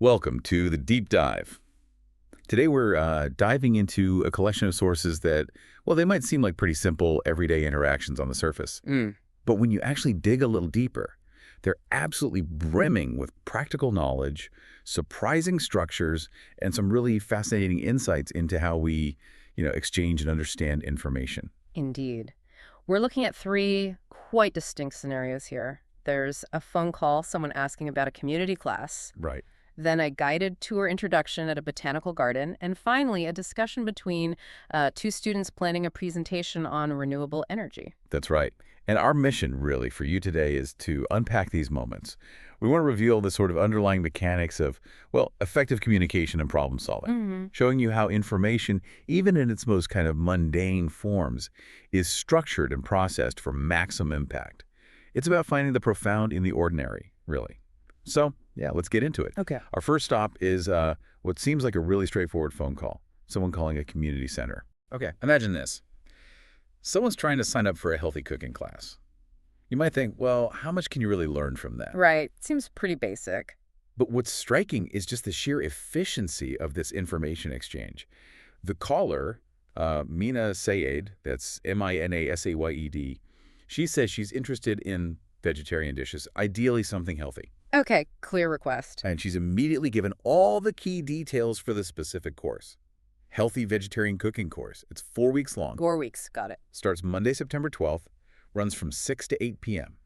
Welcome to the Deep Dive. Today we're diving into a collection of sources that, well, they might seem like pretty simple everyday interactions on the surface. But when you actually dig a little deeper, they're absolutely brimming with practical knowledge, surprising structures, and some really fascinating insights into how we, exchange and understand information. Indeed. We're looking at three quite distinct scenarios here. There's a phone call, someone asking about a community class, Right. then a guided tour introduction at a botanical garden, and finally a discussion between two students planning a presentation on renewable energy. That's right. And our mission, really, for you today is to unpack these moments. We want to reveal the sort of underlying mechanics of, well, effective communication and problem solving, showing you how information, even in its most kind of mundane forms, is structured and processed for maximum impact. It's about finding the profound in the ordinary, really. So, yeah, let's get into it. Okay. Our first stop is what seems like a really straightforward phone call, someone calling a community center. Okay, imagine this. Someone's trying to sign up for a healthy cooking class. You might think, well, how much can you really learn from that? Right. Seems pretty basic. But what's striking is just the sheer efficiency of this information exchange. The caller, Mina Sayed, that's Minasayed, she says she's interested in vegetarian dishes, ideally something healthy. Okay, clear request. And she's immediately given all the key details for the specific course. Healthy vegetarian cooking course. It's 4 weeks long. 4 weeks, got it. Starts Monday, September 12th, runs from 6 to 8 p.m.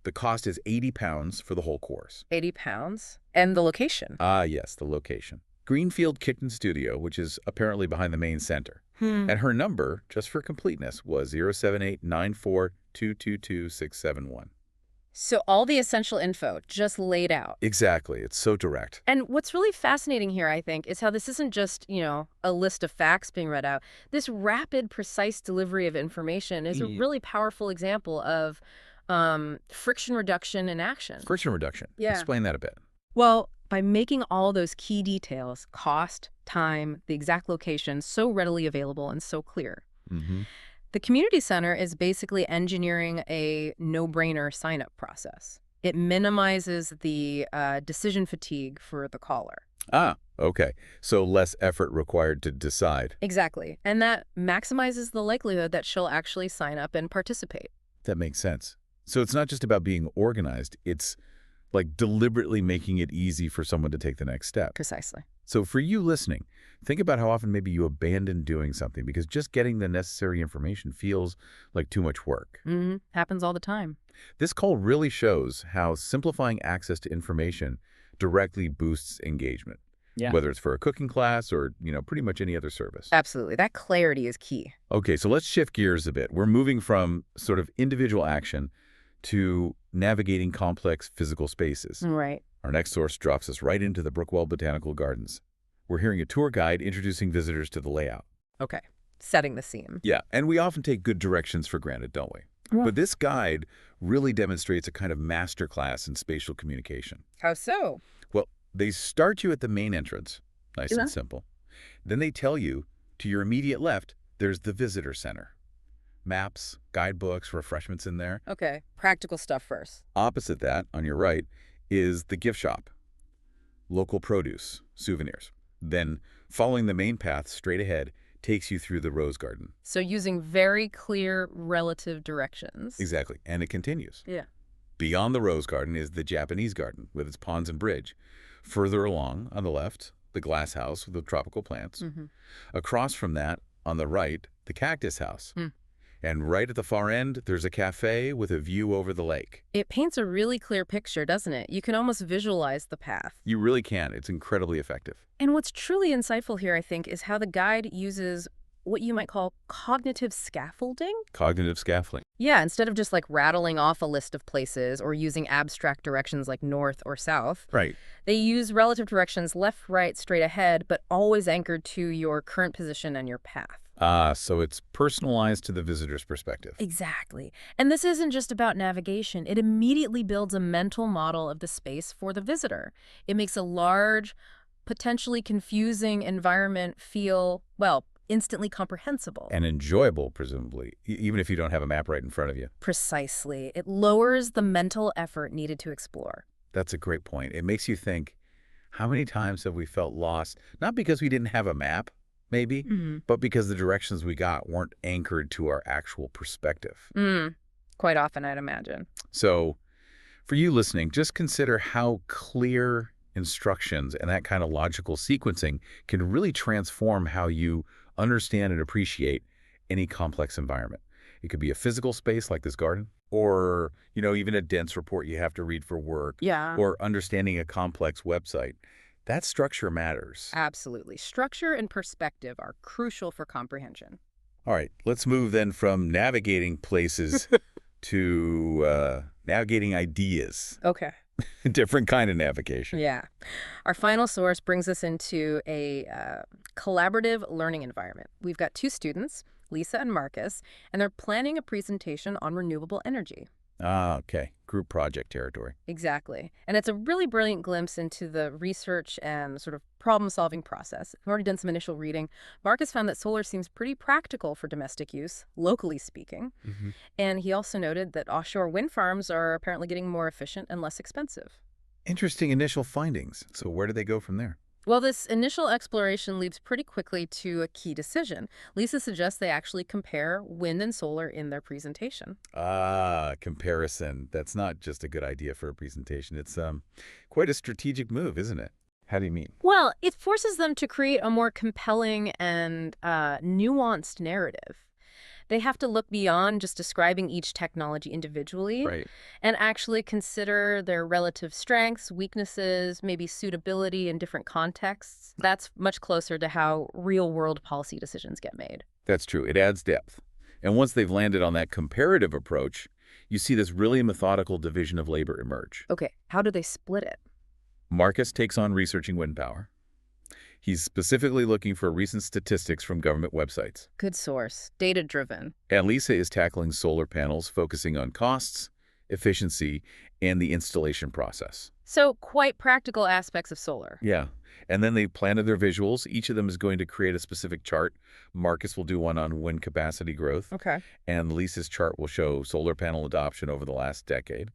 The cost is £80 for the whole course. £80? And the location? Ah, yes, the location. Greenfield Kitchen Studio, which is apparently behind the main center. And her number, just for completeness, was 078-94-222-671. So all the essential info just laid out. Exactly. It's so direct. And what's really fascinating here, I think, is how this isn't just, a list of facts being read out. This rapid, precise delivery of information is a really powerful example of friction reduction in action. Friction reduction. Yeah. Explain that a bit. Well, by making all those key details, cost, time, the exact location, so readily available and so clear. The community center is basically engineering a no-brainer sign-up process. It minimizes the decision fatigue for the caller. Ah, okay. So less effort required to decide. Exactly. And that maximizes the likelihood that she'll actually sign up and participate. That makes sense. So it's not just about being organized. It's like deliberately making it easy for someone to take the next step. Precisely. So for you listening, think about how often maybe you abandon doing something because just getting the necessary information feels like too much work. Happens all the time. This call really shows how simplifying access to information directly boosts engagement. Yeah. Whether it's for a cooking class or, pretty much any other service. Absolutely. That clarity is key. Okay, so let's shift gears a bit. We're moving from sort of individual action to navigating complex physical spaces. Right. Our next source drops us right into the Brookwell Botanical Gardens. We're hearing a tour guide introducing visitors to the layout. Okay. Setting the scene. Yeah, and we often take good directions for granted, don't we? Yeah. But this guide really demonstrates a kind of masterclass in spatial communication. How so? Well, they start you at the main entrance, nice Yeah. and simple. Then they tell you, to your immediate left, there's the visitor center. Maps, guidebooks, refreshments in there. Okay. Practical stuff first. Opposite that, on your right, is the gift shop. Local produce, souvenirs. Then, following the main path straight ahead, takes you through the rose garden. So using very clear relative directions. Exactly, and it continues. Yeah. Beyond the rose garden is the Japanese garden with its ponds and bridge. Further along, on the left, the glass house with the tropical plants. Across from that, on the right, the cactus house. And right at the far end, there's a cafe with a view over the lake. It paints a really clear picture, doesn't it? You can almost visualize the path. You really can. It's incredibly effective. And what's truly insightful here, I think, is how the guide uses what you might call cognitive scaffolding. Cognitive scaffolding. Yeah, instead of just like rattling off a list of places or using abstract directions like north or south. Right. They use relative directions left, right, straight ahead, but always anchored to your current position and your path. So it's personalized to the visitor's perspective. Exactly. And this isn't just about navigation. It immediately builds a mental model of the space for the visitor. It makes a large, potentially confusing environment feel, well, instantly comprehensible. And enjoyable, presumably, even if you don't have a map right in front of you. Precisely. It lowers the mental effort needed to explore. That's a great point. It makes you think, How many times have we felt lost, not because we didn't have a map, maybe, but because the directions we got weren't anchored to our actual perspective? Quite often, I'd imagine. So for you listening, just consider how clear instructions and that kind of logical sequencing can really transform how you understand and appreciate any complex environment. It could be a physical space like this garden, or, even a dense report you have to read for work, Yeah. or understanding a complex website. That structure matters. Absolutely. Structure and perspective are crucial for comprehension. All right, let's move then from navigating places to navigating ideas. Okay. Different kind of navigation. Yeah. Our final source brings us into a collaborative learning environment. We've got two students, Lisa and Marcus, and they're planning a presentation on renewable energy. Ah, okay. Group project territory. Exactly. And it's a really brilliant glimpse into the research and sort of problem-solving process. I've already done some initial reading. Marcus found that solar seems pretty practical for domestic use, locally speaking. And he also noted that offshore wind farms are apparently getting more efficient and less expensive. Interesting initial findings. So where do they go from there? Well, this initial exploration leads pretty quickly to a key decision. Lisa suggests they actually compare wind and solar in their presentation. Ah, comparison. That's not just a good idea for a presentation. It's quite a strategic move, isn't it? How do you mean? Well, it forces them to create a more compelling and nuanced narrative. They have to look beyond just describing each technology individually Right. and actually consider their relative strengths, weaknesses, maybe suitability in different contexts. That's much closer to how real-world policy decisions get made. That's true. It adds depth. And once they've landed on that comparative approach, you see this really methodical division of labor emerge. Okay, how do they split it? Marcus takes on researching wind power. He's specifically looking for recent statistics from government websites. Good source, data-driven. And Lisa is tackling solar panels, focusing on costs, efficiency, and the installation process. So quite practical aspects of solar. Yeah. And then they planted their visuals. Each of them is going to create a specific chart. Marcus will do one on wind capacity growth. Okay. And Lisa's chart will show solar panel adoption over the last decade.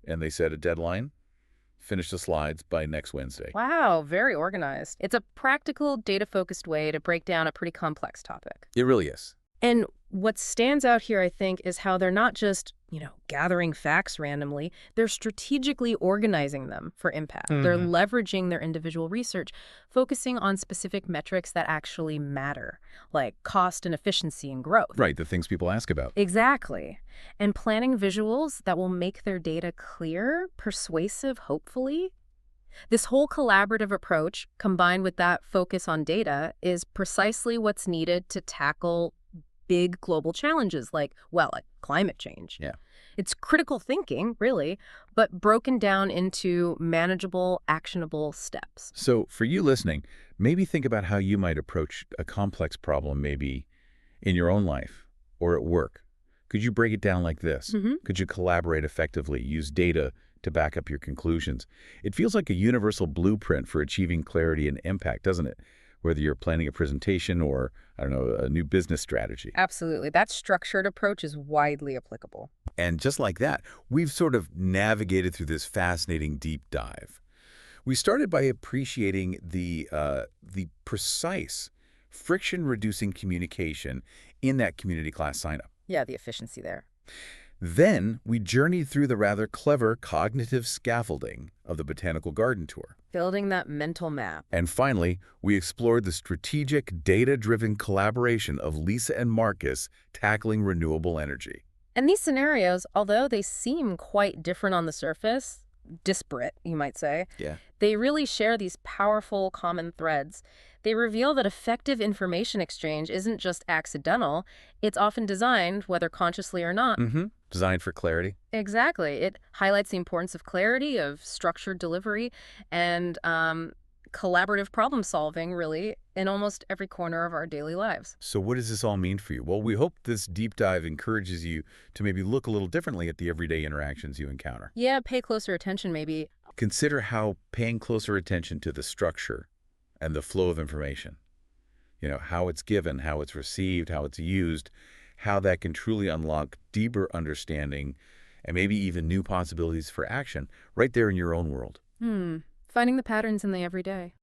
And they set a deadline. Finish the slides by next Wednesday. Wow, very organized. It's a practical, data-focused way to break down a pretty complex topic. It really is. And what stands out here, I think, is how they're not just, gathering facts randomly. They're strategically organizing them for impact. They're leveraging their individual research, focusing on specific metrics that actually matter, like cost and efficiency and growth. Right, the things people ask about. Exactly. And planning visuals that will make their data clear, persuasive, hopefully. This whole collaborative approach, combined with that focus on data, is precisely what's needed to tackle big global challenges like climate change. Yeah. It's critical thinking, really, but broken down into manageable, actionable steps. So for you listening, maybe think about how you might approach a complex problem maybe in your own life or at work. Could you break it down like this? Could you collaborate effectively, use data to back up your conclusions? It feels like a universal blueprint for achieving clarity and impact, doesn't it? Whether you're planning a presentation or, a new business strategy. Absolutely. That structured approach is widely applicable. And just like that, we've sort of navigated through this fascinating deep dive. We started by appreciating the precise, friction-reducing communication in that community class signup. Yeah, the efficiency there. Then we journeyed through the rather clever cognitive scaffolding of the botanical garden tour. Building that mental map. And finally, we explored the strategic, data-driven collaboration of Lisa and Marcus tackling renewable energy. And these scenarios, although they seem quite different on the surface, disparate, you might say, they really share these powerful common threads. They reveal that effective information exchange isn't just accidental. It's often designed, whether consciously or not. Designed for clarity. Exactly. It highlights the importance of clarity, of structured delivery, and collaborative problem solving, really, in almost every corner of our daily lives. So what does this all mean for you? Well, we hope this deep dive encourages you to maybe look a little differently at the everyday interactions you encounter. Yeah, pay closer attention, maybe. Consider how paying closer attention to the structure and the flow of information, how it's given, how it's received, how it's used, how that can truly unlock deeper understanding and maybe even new possibilities for action right there in your own world. Finding the patterns in the everyday.